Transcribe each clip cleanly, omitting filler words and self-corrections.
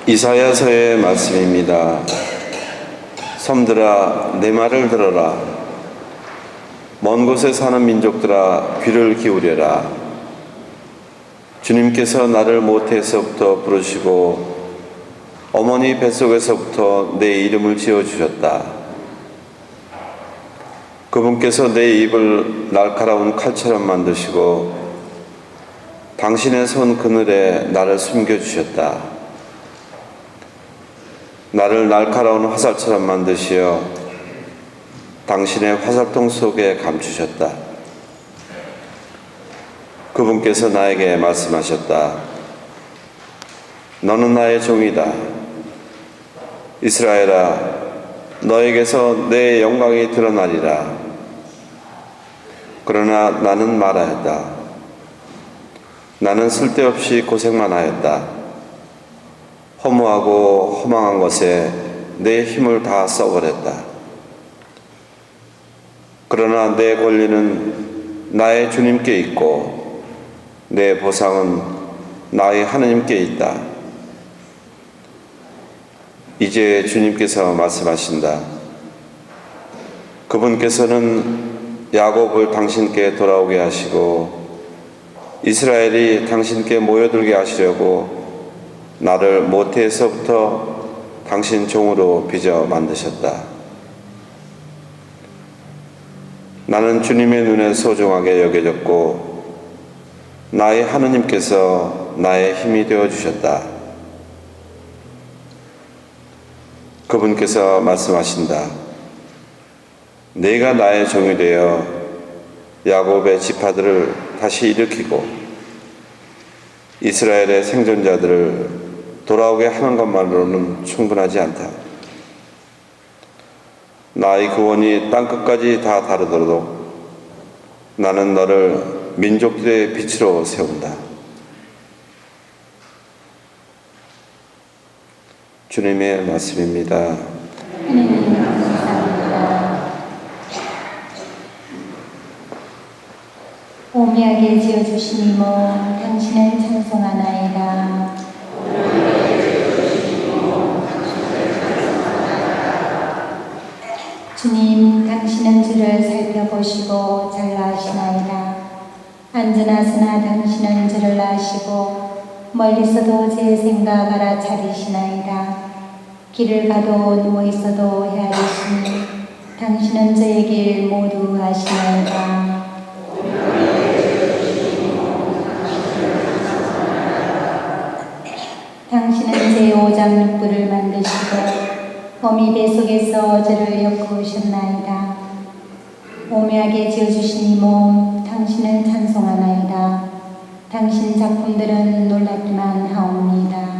이사야서의 말씀입니다. 섬들아, 내 말을 들어라. 먼 곳에 사는 민족들아, 귀를 기울여라. 주님께서 나를 모태에서부터 부르시고 어머니 뱃속에서부터 내 이름을 지어주셨다. 그분께서 내 입을 날카로운 칼처럼 만드시고 당신의 손 그늘에 나를 숨겨주셨다. 나를 날카로운 화살처럼 만드시어 당신의 화살통 속에 감추셨다. 그분께서 나에게 말씀하셨다. 너는 나의 종이다. 이스라엘아, 너에게서 내 영광이 드러나리라. 그러나 나는 말하였다. 나는 쓸데없이 고생만 하였다. 허무하고 허망한 것에 내 힘을 다 써버렸다. 그러나 내 권리는 나의 주님께 있고 내 보상은 나의 하느님께 있다. 이제 주님께서 말씀하신다. 그분께서는 야곱을 당신께 돌아오게 하시고 이스라엘이 당신께 모여들게 하시려고 나를 모태에서부터 당신 종으로 빚어 만드셨다. 나는 주님의 눈에 소중하게 여겨졌고 나의 하느님께서 나의 힘이 되어주셨다. 그분께서 말씀하신다. 내가 나의 종이 되어 야곱의 지파들을 다시 일으키고 이스라엘의 생존자들을 돌아오게 하는 것만으로는 충분하지 않다. 나의 구원이 땅끝까지 다 다르도록 나는 너를 민족들의 빛으로 세운다. 주님의 말씀입니다. 하나님 감사합니다. 오묘하게 지어주신 이모 당신을 찬송하나이다. 주님, 당신은 저를 살펴보시고 잘라 아시나이다. 앉으나서나 당신은 저를 아시고 멀리서도 제 생각 알아차리시나이다. 길을 가도 누워있어도 헤아리시니 당신은 저의 길 모두 아시나이다. 당신은 제 오장육부를 만드시고 어미 뱃속에서 저를 엮으셨나이다. 오묘하게 지어주신 이 몸 당신을 찬송하나이다. 당신 작품들은 놀랍기만 하옵니다.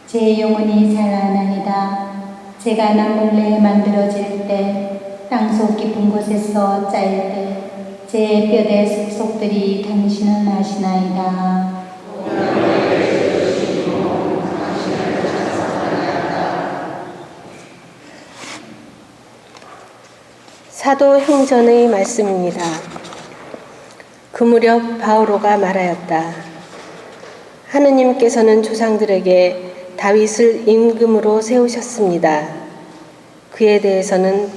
제 영혼이 살아나이다. 제가 남몰래 만들어질 때 땅속 깊은 곳에서 짤 때 제 뼈대 숲속들이 당신은 아시나이다. 사도행전의 말씀입니다. 그 무렵 바오로가 말하였다. 하느님께서는 조상들에게 다윗을 임금으로 세우셨습니다. 그에 대해서는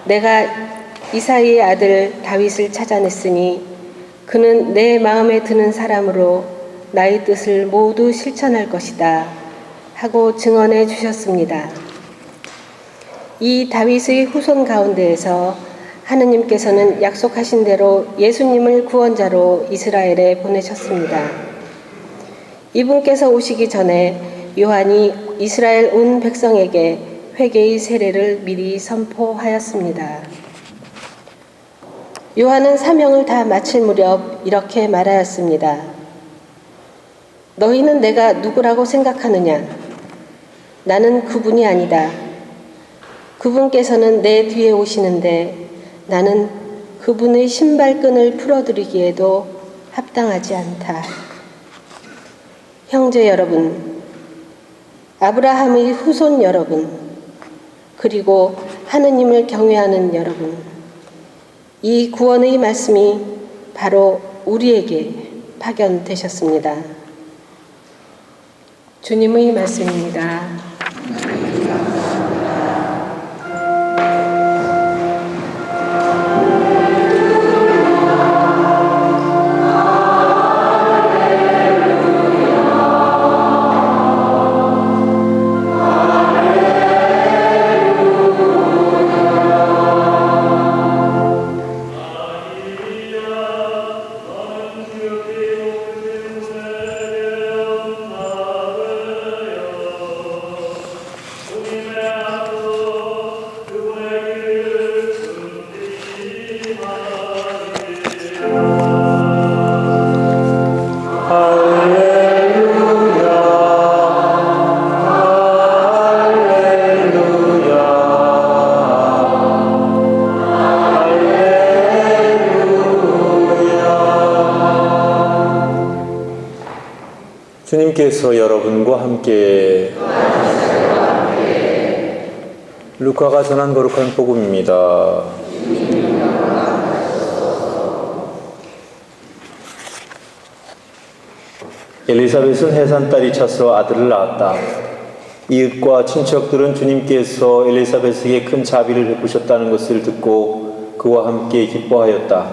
내가 이사이의 아들 다윗을 찾아냈으니 그는 내 마음에 드는 사람으로 나의 뜻을 모두 실천할 것이다 하고 증언해 주셨습니다. 이 다윗의 후손 가운데에서 하느님께서는 약속하신 대로 예수님을 구원자로 이스라엘에 보내셨습니다. 이분께서 오시기 전에 요한이 이스라엘 온 백성에게 회개의 세례를 미리 선포하였습니다. 요한은 사명을 다 마칠 무렵 이렇게 말하였습니다. 너희는 내가 누구라고 생각하느냐? 나는 그분이 아니다. 그분께서는 내 뒤에 오시는데 나는 그분의 신발끈을 풀어드리기에도 합당하지 않다. 형제 여러분, 아브라함의 후손 여러분, 그리고 하느님을 경외하는 여러분, 이 구원의 말씀이 바로 우리에게 파견되셨습니다. 주님의 말씀입니다. 주님께서 여러분과 함께 루카가 전한 거룩한 복음입니다. 엘리사벳은 해산딸이 차서 아들을 낳았다. 이웃과 친척들은 주님께서 엘리사벳에게 큰 자비를 베푸셨다는 것을 듣고 그와 함께 기뻐하였다.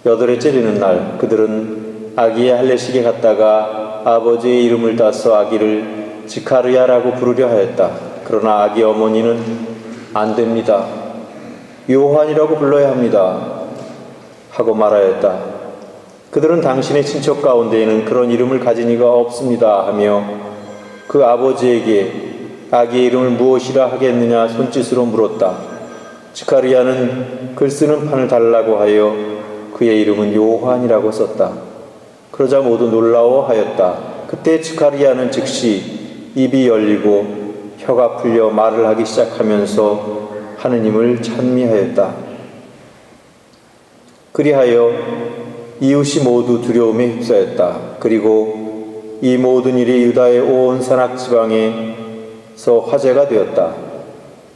8회째 되는 날 그들은 아기의 할례식에 갔다가 아버지의 이름을 따서 아기를 지카르야라고 부르려 하였다. 그러나 아기 어머니는 안 됩니다. 요한이라고 불러야 합니다. 하고 말하였다. 그들은 당신의 친척 가운데에는 그런 이름을 가진 이가 없습니다 하며 그 아버지에게 아기의 이름을 무엇이라 하겠느냐 손짓으로 물었다. 지카르야는 글 쓰는 판을 달라고 하여 그의 이름은 요한이라고 썼다. 그러자 모두 놀라워하였다. 그때 지카르야는 즉시 입이 열리고 혀가 풀려 말을 하기 시작하면서 하느님을 찬미하였다. 그리하여 이웃이 모두 두려움에 휩싸였다. 그리고 이 모든 일이 유다의 온 산악 지방에서 화제가 되었다.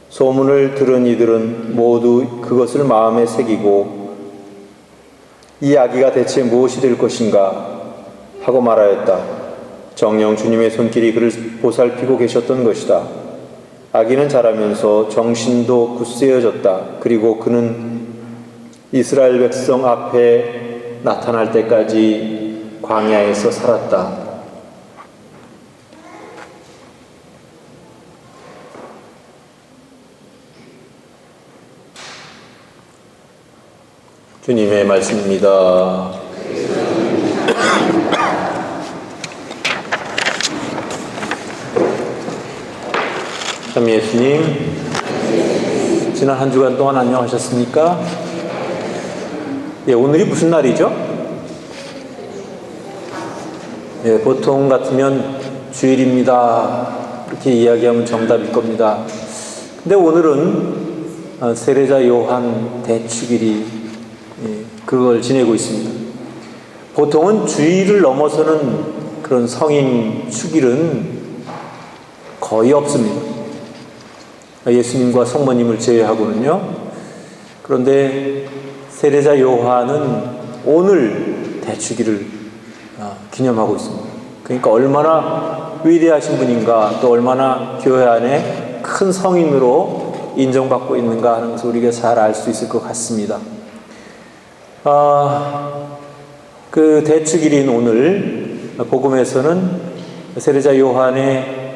소문을 들은 이들은 모두 그것을 마음에 새기고 이 아기가 대체 무엇이 될 것인가 하고 말하였다. 정녕 주님의 손길이 그를 보살피고 계셨던 것이다. 아기는 자라면서 정신도 굳세어졌다. 그리고 그는 이스라엘 백성 앞에 나타날 때까지 광야에서 살았다. 주님의 말씀입니다. 참 예수님, 지난 한 주간 동안 안녕하셨습니까? 예, 오늘이 무슨 날이죠? 예, 보통 같으면 주일입니다. 이렇게 이야기하면 정답일 겁니다. 근데 오늘은 세례자 요한 대축일이 그걸 지내고 있습니다. 보통은 주일을 넘어서는 그런 성인 축일은 거의 없습니다. 예수님과 성모님을 제외하고는요. 그런데 세례자 요한은 오늘 대축일을 기념하고 있습니다. 그러니까 얼마나 위대하신 분인가, 또 얼마나 교회 안에 큰 성인으로 인정받고 있는가 하는 것을 우리가 잘 알 수 있을 것 같습니다. 그 대축일인 오늘 복음에서는 세례자 요한의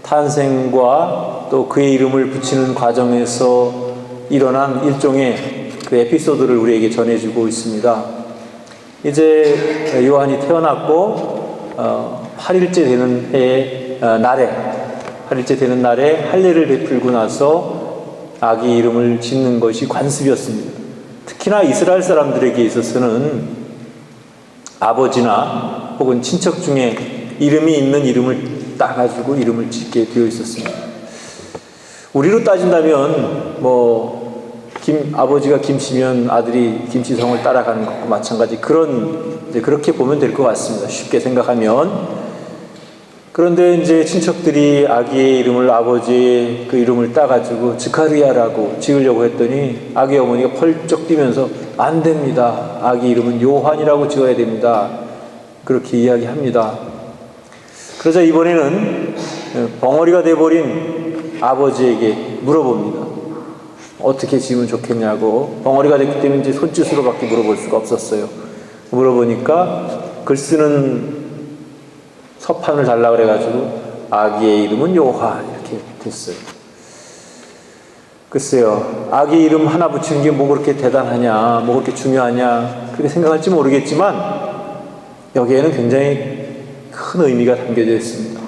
탄생과 또 그의 이름을 붙이는 과정에서 일어난 일종의 그 에피소드를 우리에게 전해주고 있습니다. 이제 요한이 태어났고 8일째 되는 날에 할례를 베풀고 나서 아기 이름을 짓는 것이 관습이었습니다. 특히나 이스라엘 사람들에게 있어서는 아버지나 혹은 친척 중에 이름이 있는 이름을 따가지고 이름을 짓게 되어 있었습니다. 우리로 따진다면 아버지가 김씨면 아들이 김씨성을 따라가는 것과 마찬가지 그렇게 보면 될 것 같습니다. 쉽게 생각하면. 그런데 이제 친척들이 아기의 이름을 아버지의 그 이름을 따가지고 즈카리아라고 지으려고 했더니 아기 어머니가 펄쩍 뛰면서 안 됩니다. 아기 이름은 요한이라고 지어야 됩니다. 그렇게 이야기합니다. 그러자 이번에는 벙어리가 돼버린 아버지에게 물어봅니다. 어떻게 지으면 좋겠냐고. 벙어리가 됐기 때문에 이제 손짓으로밖에 물어볼 수가 없었어요. 물어보니까 글 쓰는 서판을 달라 그래가지고 아기의 이름은 요한 이렇게 됐어요. 글쎄요, 아기 이름 하나 붙이는 게 뭐 그렇게 대단하냐, 뭐 그렇게 중요하냐 그렇게 생각할지 모르겠지만 여기에는 굉장히 큰 의미가 담겨져 있습니다.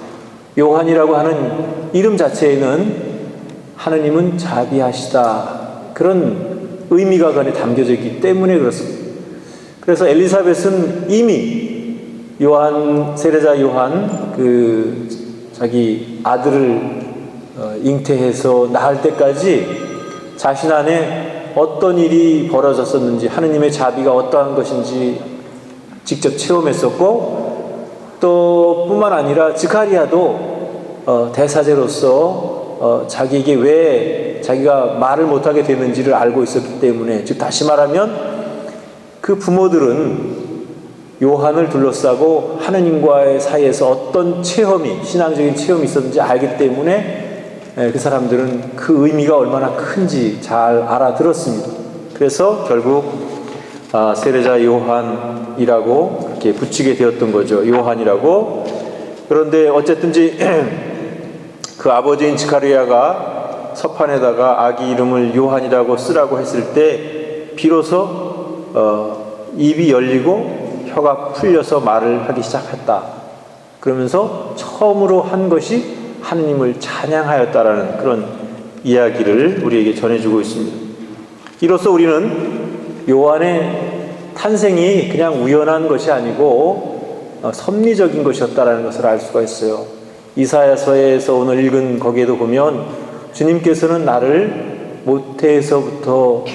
요한이라고 하는 이름 자체에는 하느님은 자비하시다 그런 의미가 그 안에 담겨져 있기 때문에 그렇습니다. 그래서 엘리사벳은 이미 세례자 요한 자기 아들을 잉태해서 낳을 때까지 자신 안에 어떤 일이 벌어졌었는지 하느님의 자비가 어떠한 것인지 직접 체험했었고 또 뿐만 아니라 즈카리아도 대사제로서 자기에게 왜 자기가 말을 못하게 됐는지를 알고 있었기 때문에 즉 다시 말하면 그 부모들은 요한을 둘러싸고 하느님과의 사이에서 어떤 신앙적인 체험이 있었는지 알기 때문에 그 사람들은 그 의미가 얼마나 큰지 잘 알아들었습니다. 그래서 결국 세례자 요한이라고 그렇게 붙이게 되었던 거죠. 요한이라고. 그런데 어쨌든지 그 아버지인 즈카리아가 서판에다가 아기 이름을 요한이라고 쓰라고 했을 때 비로소 입이 열리고 혀가 풀려서 말을 하기 시작했다. 그러면서 처음으로 한 것이 하느님을 찬양하였다라는 그런 이야기를 우리에게 전해주고 있습니다. 이로써 우리는 요한의 탄생이 그냥 우연한 것이 아니고 섭리적인 것이었다라는 것을 알 수가 있어요. 이사야서에서 오늘 읽은 거기에도 보면 주님께서는 나를 모태에서부터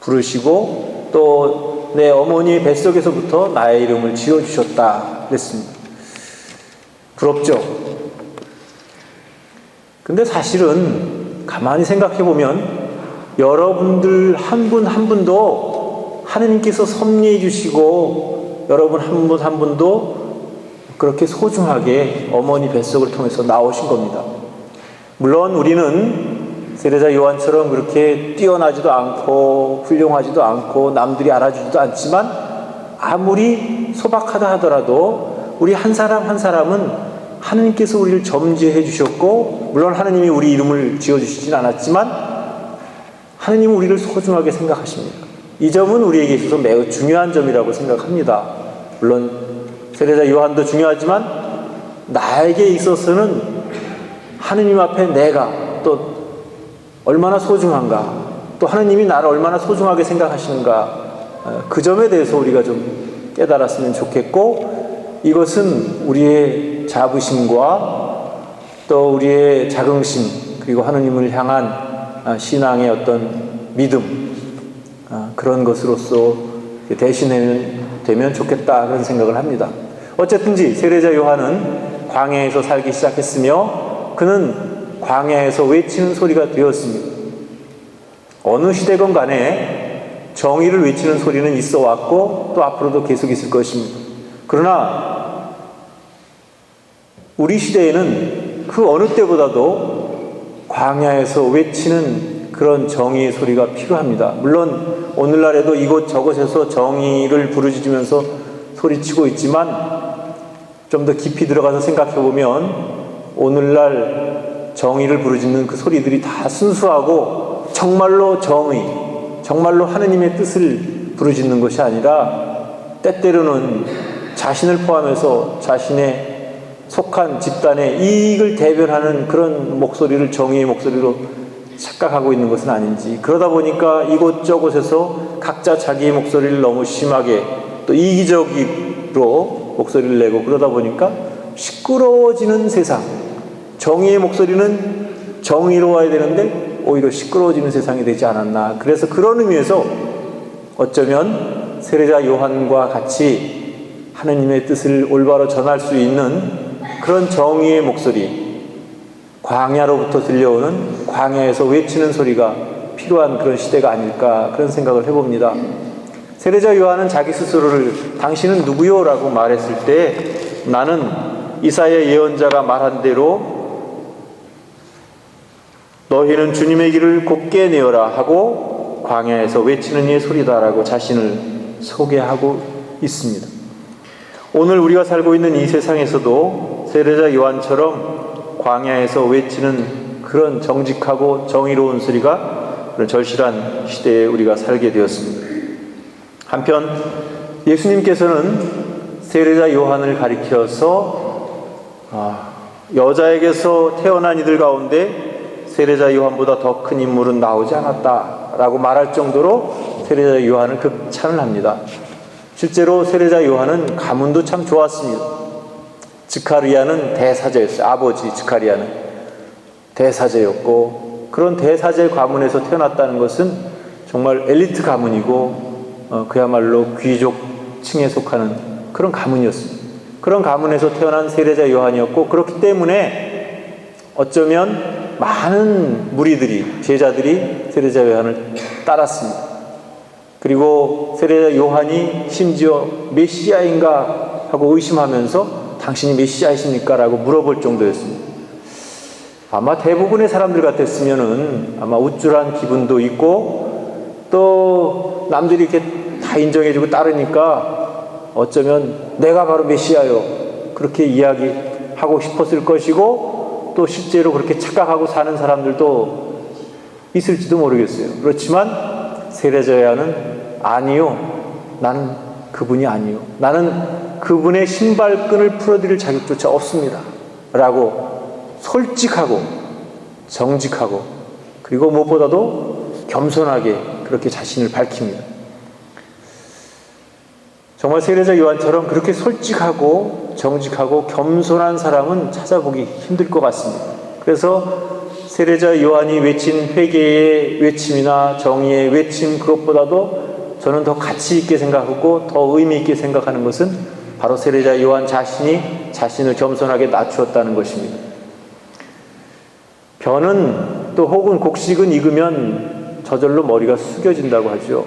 부르시고 또 내 어머니의 뱃속에서부터 나의 이름을 지어주셨다 그랬습니다. 부럽죠? 근데 사실은 가만히 생각해 보면 여러분들 한 분 한 분도 하느님께서 섭리해 주시고 여러분 한 분 한 분도 그렇게 소중하게 어머니 뱃속을 통해서 나오신 겁니다. 물론 우리는 세례자 요한처럼 그렇게 뛰어나지도 않고 훌륭하지도 않고 남들이 알아주지도 않지만 아무리 소박하다 하더라도 우리 한 사람 한 사람은 하느님께서 우리를 점지해 주셨고 물론 하느님이 우리 이름을 지어주시진 않았지만 하느님은 우리를 소중하게 생각하십니다. 이 점은 우리에게 있어서 매우 중요한 점이라고 생각합니다. 물론 세례자 요한도 중요하지만 나에게 있어서는 하느님 앞에 내가 또 얼마나 소중한가 또 하느님이 나를 얼마나 소중하게 생각하시는가 그 점에 대해서 우리가 좀 깨달았으면 좋겠고 이것은 우리의 자부심과 또 우리의 자긍심 그리고 하느님을 향한 신앙의 어떤 믿음 그런 것으로서 대신되면 좋겠다 그런 생각을 합니다. 어쨌든지 세례자 요한은 광야에서 살기 시작했으며 그는 광야에서 외치는 소리가 되었습니다. 어느 시대건 간에 정의를 외치는 소리는 있어 왔고 또 앞으로도 계속 있을 것입니다. 그러나 우리 시대에는 그 어느 때보다도 광야에서 외치는 그런 정의의 소리가 필요합니다. 물론 오늘날에도 이곳 저곳에서 정의를 부르짖으면서 소리치고 있지만 좀 더 깊이 들어가서 생각해 보면 오늘날 정의를 부르짖는 그 소리들이 다 순수하고 정말로 정의, 정말로 하느님의 뜻을 부르짖는 것이 아니라 때때로는 자신을 포함해서 자신의 속한 집단의 이익을 대변하는 그런 목소리를 정의의 목소리로 착각하고 있는 것은 아닌지 그러다 보니까 이곳저곳에서 각자 자기의 목소리를 너무 심하게 또 이기적으로 목소리를 내고 그러다 보니까 시끄러워지는 세상 정의의 목소리는 정의로워야 되는데 오히려 시끄러워지는 세상이 되지 않았나 그래서 그런 의미에서 어쩌면 세례자 요한과 같이 하느님의 뜻을 올바로 전할 수 있는 그런 정의의 목소리, 광야로부터 들려오는 광야에서 외치는 소리가 필요한 그런 시대가 아닐까 그런 생각을 해봅니다. 세례자 요한은 자기 스스로를 당신은 누구요? 라고 말했을 때 나는 이사야 예언자가 말한 대로 너희는 주님의 길을 곧게 내어라 하고 광야에서 외치는 이의 소리다라고 자신을 소개하고 있습니다. 오늘 우리가 살고 있는 이 세상에서도 세례자 요한처럼 광야에서 외치는 그런 정직하고 정의로운 소리가 그런 절실한 시대에 우리가 살게 되었습니다. 한편 예수님께서는 세례자 요한을 가리켜서 여자에게서 태어난 이들 가운데 세례자 요한보다 더 큰 인물은 나오지 않았다라고 말할 정도로 세례자 요한을 극찬을 합니다. 실제로 세례자 요한은 가문도 참 좋았습니다. 즈카리아는 대사제였어요. 아버지 즈카리아는 대사제였고, 그런 대사제 가문에서 태어났다는 것은 정말 엘리트 가문이고 그야말로 귀족층에 속하는 그런 가문이었습니다. 그런 가문에서 태어난 세례자 요한이었고, 그렇기 때문에 어쩌면 많은 무리들이, 제자들이 세례자 요한을 따랐습니다. 그리고 세례자 요한이 심지어 메시아인가 하고 의심하면서 당신이 메시아이십니까? 라고 물어볼 정도였습니다. 아마 대부분의 사람들 같았으면은 아마 우쭐한 기분도 있고, 또 남들이 이렇게 다 인정해주고 따르니까 어쩌면 내가 바로 메시아요, 그렇게 이야기하고 싶었을 것이고, 또 실제로 그렇게 착각하고 사는 사람들도 있을지도 모르겠어요. 그렇지만 세례자 요한은 아니요, 나는 그분이 아니요, 나는 그분의 신발끈을 풀어드릴 자격조차 없습니다 라고 솔직하고 정직하고, 그리고 무엇보다도 겸손하게 그렇게 자신을 밝힙니다. 정말 세례자 요한처럼 그렇게 솔직하고 정직하고 겸손한 사람은 찾아보기 힘들 것 같습니다. 그래서 세례자 요한이 외친 회개의 외침이나 정의의 외침, 그것보다도 저는 더 가치 있게 생각하고 더 의미 있게 생각하는 것은 바로 세례자 요한 자신이 자신을 겸손하게 낮추었다는 것입니다. 변은 또 혹은 곡식은 익으면 저절로 머리가 숙여진다고 하죠.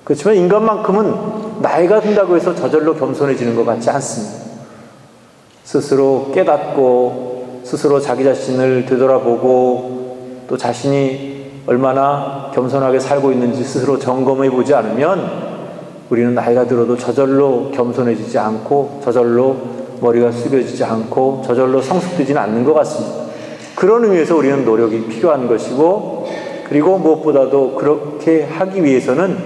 그렇지만 인간만큼은 나이가 든다고 해서 저절로 겸손해지는 것 같지 않습니다. 스스로 깨닫고 스스로 자기 자신을 되돌아보고 또 자신이 얼마나 겸손하게 살고 있는지 스스로 점검해 보지 않으면 우리는 나이가 들어도 저절로 겸손해지지 않고 저절로 머리가 숙여지지 않고 저절로 성숙되지는 않는 것 같습니다. 그런 의미에서 우리는 노력이 필요한 것이고, 그리고 무엇보다도 그렇게 하기 위해서는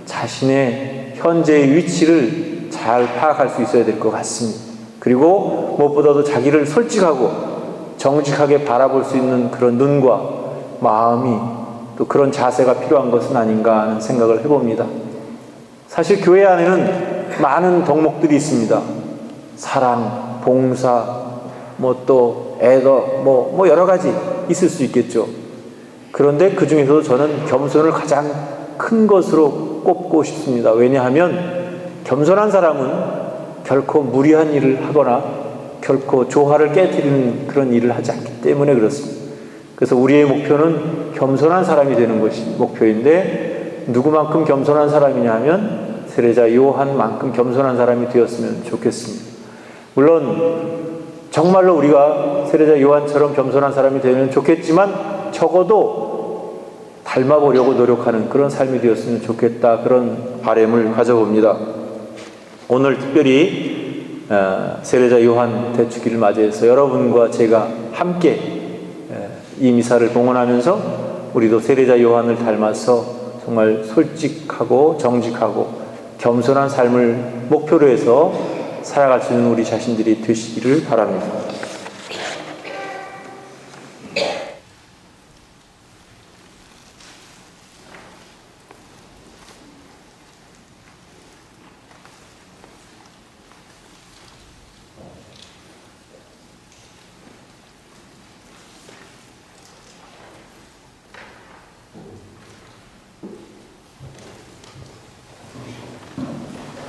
자신의 현재의 위치를 잘 파악할 수 있어야 될 것 같습니다. 그리고 무엇보다도 자기를 솔직하고 정직하게 바라볼 수 있는 그런 눈과 마음이, 또 그런 자세가 필요한 것은 아닌가 하는 생각을 해봅니다. 사실 교회 안에는 많은 덕목들이 있습니다. 사랑, 봉사, 또 애도, 여러 가지 있을 수 있겠죠. 그런데 그 중에서도 저는 겸손을 가장 큰 것으로 꼽고 싶습니다. 왜냐하면 겸손한 사람은 결코 무리한 일을 하거나 결코 조화를 깨뜨리는 그런 일을 하지 않기 때문에 그렇습니다. 그래서 우리의 목표는 겸손한 사람이 되는 것이 목표인데, 누구만큼 겸손한 사람이냐 하면 세례자 요한만큼 겸손한 사람이 되었으면 좋겠습니다. 물론 정말로 우리가 세례자 요한처럼 겸손한 사람이 되면 좋겠지만 적어도 닮아보려고 노력하는 그런 삶이 되었으면 좋겠다, 그런 바람을 가져봅니다. 오늘 특별히 세례자 요한 대축기를 맞이해서 여러분과 제가 함께 이 미사를 봉헌하면서 우리도 세례자 요한을 닮아서 정말 솔직하고 정직하고 겸손한 삶을 목표로 해서 살아갈 수 있는 우리 자신들이 되시기를 바랍니다.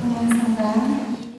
동영상과